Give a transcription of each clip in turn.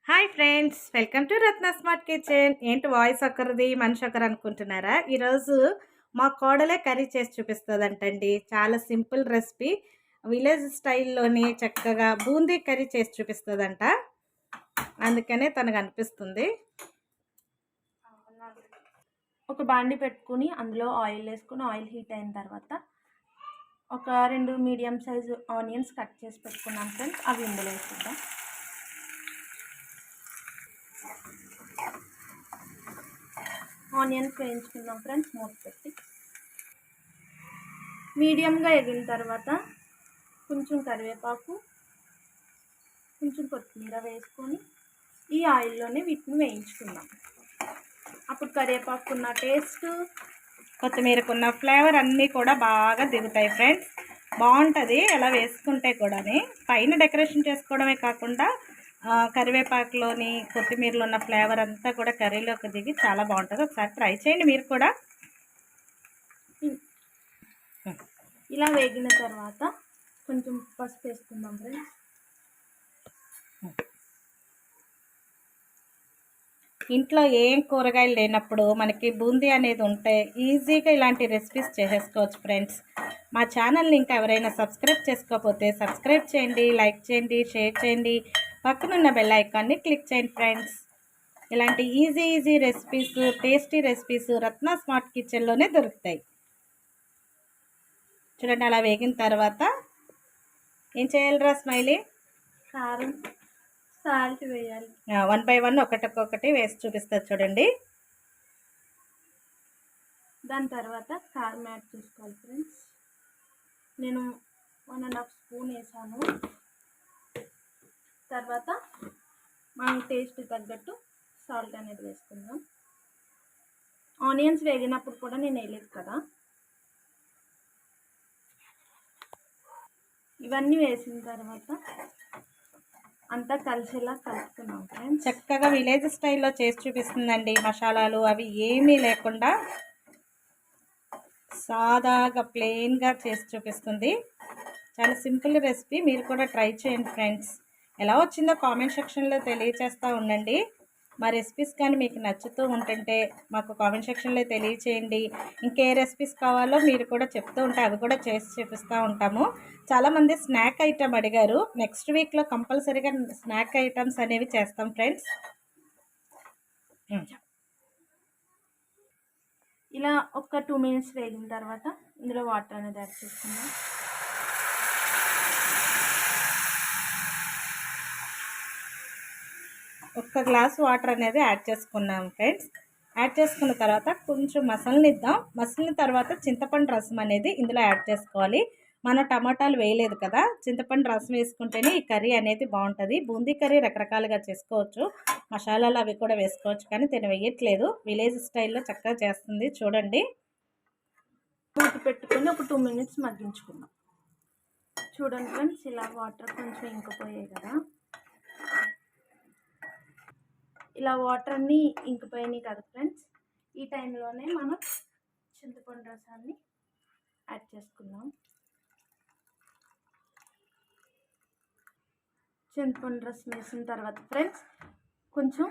Hi friends, welcome to Ratna smart kitchen. ఏంటి voice ఒక్కరిది మనిషి ఒకరు అనుకుంటున్నారా? ఈరోజు మా కోడలే కర్రీ చేసి చూపిస్తుందంటండి. చాలా సింపుల్ రెసిపీ, విలేజ్ స్టైల్లోని చక్కగా బూందీ కర్రీ చేసి చూపిస్తుందంట. అందుకనే తనకు అనిపిస్తుంది. ఒక బాండి పెట్టుకుని అందులో ఆయిల్ వేసుకుని ఆయిల్ హీట్ అయిన తర్వాత ఒక 2 మీడియం సైజు ఆనియన్స్ కట్ చేసి పెట్టుకున్నాం ఫ్రెండ్స్. అవి ఇందులో వేసుకుందాం. ఆనియన్స్ వేయించుకుందాం ఫ్రెండ్స్ మూత పెట్టి. మీడియంగా ఎగిన తర్వాత కొంచెం కరివేపాకు, కొంచెం కొత్తిమీర వేసుకొని ఈ ఆయిల్లోనే వీటిని వేయించుకుందాం. అప్పుడు కరివేపాకున్న టేస్ట్, కొత్తిమీరకున్న ఫ్లేవర్ అన్నీ కూడా బాగా దిగుతాయి ఫ్రెండ్స్. బాగుంటుంది అలా వేసుకుంటే కూడా. పైన డెకరేషన్ చేసుకోవడమే కాకుండా కరివేపాకులోని కొత్తిమీరలో ఉన్న ఫ్లేవర్ అంతా కూడా కర్రీలోకి దిగి చాలా బాగుంటుంది. ఒకసారి ట్రై చేయండి మీరు కూడా. ఇలా వేగిన తర్వాత కొంచెం పసుపు వేసుకుందాం ఫ్రెండ్స్. ఇంట్లో ఏం కూరగాయలు లేనప్పుడు మనకి బూందీ అనేది ఉంటే ఈజీగా ఇలాంటి రెసిపీస్ చేసేసుకోవచ్చు ఫ్రెండ్స్. మా ఛానల్ని ఇంకా ఎవరైనా సబ్స్క్రైబ్ చేసుకోకపోతే సబ్స్క్రైబ్ చేయండి, లైక్ చేయండి, షేర్ చేయండి, పక్కనున్న బెల్ ఐకాన్ని క్లిక్ చేయండి ఫ్రెండ్స్. ఇలాంటి ఈజీ రెసిపీస్, టేస్టీ రెసిపీస్ రత్న స్మార్ట్ కిచెన్లోనే దొరుకుతాయి. చూడండి, అలా వేగిన తర్వాత ఏం చేయాలిరా స్మైలీ? కారం, సాల్ట్ వేయాలి. 1 by 1 ఒకటికొకటి వేసి చూపిస్తారు చూడండి. దాని తర్వాత కారం యాడ్ చేసుకోవాలి ఫ్రెండ్స్. నేను 1.5 స్పూన్ వేసాను. తర్వాత మనం టేస్ట్ తగ్గట్టు సాల్ట్ అనేది వేసుకుందాం. ఆనియన్స్ వేగినప్పుడు కూడా నేను వేయలేదు కదా. ఇవన్నీ వేసిన తర్వాత అంతా కలిసేలా కలుపుకున్నాం ఫ్రెండ్స్. చక్కగా విలేజ్ స్టైల్లో చేసి చూపిస్తుందండి. మసాలాలు అవి ఏమీ లేకుండా సాదాగా ప్లెయిన్గా చేసి చూపిస్తుంది. చాలా సింపుల్ రెసిపీ, మీరు కూడా ట్రై చేయండి ఫ్రెండ్స్. ఎలా వచ్చిందో కామెంట్ సెక్షన్లో తెలియచేస్తూ ఉండండి. మా రెసిపీస్ కానీ మీకు నచ్చుతూ ఉంటుంటే మాకు కామెంట్ సెక్షన్లో తెలియచేయండి. ఇంకే రెసిపీస్ కావాలో మీరు కూడా చెప్తూ ఉంటే అవి కూడా చేసి చూపిస్తూ ఉంటాము. చాలామంది స్నాక్ ఐటమ్ అడిగారు. నెక్స్ట్ వీక్లో కంపల్సరీగా స్నాక్ ఐటమ్స్ అనేవి చేస్తాం ఫ్రెండ్స్. ఇలా ఒక 2 మినిట్స్ వేగిన తర్వాత ఇందులో వాటర్ అనేది యాడ్ చేసుకుందాం. ఒక్క గ్లాస్ వాటర్ అనేది యాడ్ చేసుకున్నాం ఫ్రెండ్స్. యాడ్ చేసుకున్న తర్వాత కొంచెం మసలనిద్దాం. మసలిన తర్వాత చింతపండు రసం అనేది ఇందులో యాడ్ చేసుకోవాలి. మనం టమాటాలు వేయలేదు కదా, చింతపండు రసం వేసుకుంటేనే ఈ కర్రీ అనేది బాగుంటుంది. బూందీ కర్రీ రకరకాలుగా చేసుకోవచ్చు, మసాలాలు అవి కూడా వేసుకోవచ్చు, కానీ తిని వేయట్లేదు. విలేజ్ స్టైల్లో చక్కగా చేస్తుంది చూడండి. మూత పెట్టుకొని ఒక 2 మినిట్స్ మగ్గించుకుందాం. చూడండి ఫ్రెండ్స్, ఇలా వాటర్ కొంచెం ఇంకిపోయాయి కదా. ఇలా వాటర్ అన్నీ ఇంకిపోయినాయి కదా ఫ్రెండ్స్. ఈ టైంలోనే మనం చింతపండు రసాన్ని యాడ్ చేసుకుందాం. చింతపండు రసం వేసిన తర్వాత ఫ్రెండ్స్ కొంచెం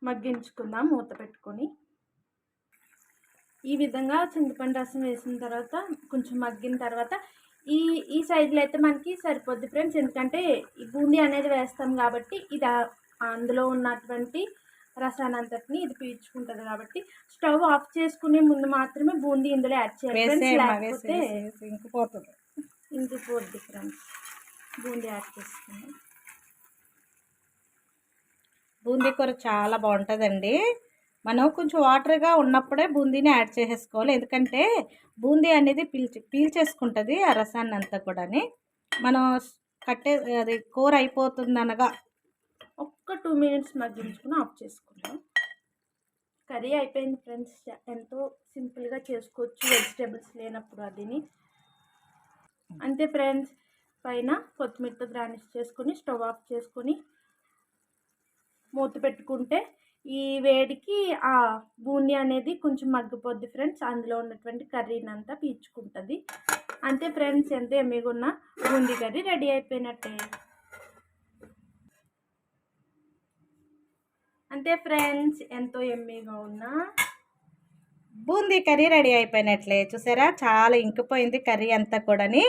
మగ్గించుకుందాం మూత పెట్టుకొని. ఈ విధంగా చింతపండు రసం వేసిన తర్వాత కొంచెం మగ్గిన తర్వాత ఈ సైజులో అయితే మనకి సరిపోద్ది ఫ్రెండ్స్. ఎందుకంటే ఈ బూందీ అనేది వేస్తాం కాబట్టి ఇది అందులో ఉన్నటువంటి రసానంతటిని ఇది పీల్చుకుంటుంది కాబట్టి స్టవ్ ఆఫ్ చేసుకునే ముందు మాత్రమే బూందీ ఇందులో యాడ్ చేయాలి. లేకపోతే ఇంకిపోద్ది ఫ్రెండ్స్. బూందీ యాడ్ చేసుకుందాం. బూందీ కూర చాలా బాగుంటుందండి. మనం కొంచెం వాటర్గా ఉన్నప్పుడే బూందీని యాడ్ చేసేసుకోవాలి. ఎందుకంటే బూందీ అనేది పీల్చేసుకుంటుంది ఆ రసాన్ని అంతా కూడా. మనం అది కూర అయిపోతుందనగా ఒక్క 2 మినిట్స్ మగ్గించుకుని ఆఫ్ చేసుకుందాం. కర్రీ అయిపోయింది ఫ్రెండ్స్. ఎంతో సింపుల్గా చేసుకోవచ్చు వెజిటేబుల్స్ లేనప్పుడు. అదిని అంతే ఫ్రెండ్స్. పైన కొత్తిమీరతో గార్నిష్ చేసుకొని స్టవ్ ఆఫ్ చేసుకొని మూత పెట్టుకుంటే ఈ వేడికి ఆ బూందీ అనేది కొంచెం మగ్గిపోద్ది ఫ్రెండ్స్. అందులో ఉన్నటువంటి కర్రీని అంతా పీల్చుకుంటుంది. అంతే ఫ్రెండ్స్, ఎంతో ఎమ్మిగా ఉన్న బూందీ కర్రీ రెడీ అయిపోయినట్టే. అంటే ఫ్రెండ్స్ ఎంతో ఎమ్మీగా ఉన్న బూందీ కర్రీ రెడీ అయిపోయినట్లే. చూసారా, చాలా ఇంకిపోయింది కర్రీ అంతా కూడాని.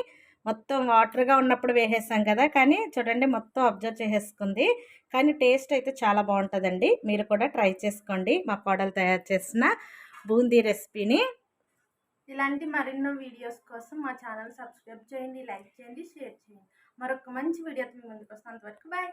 మొత్తం వాటర్గా ఉన్నప్పుడు వేసేసాం కదా, కానీ చూడండి మొత్తం అబ్జర్వ్ చేసేసుకుంది. కానీ టేస్ట్ అయితే చాలా బాగుంటుందండి. మీరు కూడా ట్రై చేసుకోండి మా కోడలు తయారు చేసిన బూందీ రెసిపీని. ఇలాంటి మరెన్నో వీడియోస్ కోసం మా ఛానల్ సబ్స్క్రైబ్ చేయండి, లైక్ చేయండి, షేర్ చేయండి. మరొక మంచి వీడియోతో మీ ముందుకు వస్తాను. అంతవరకు బాయ్.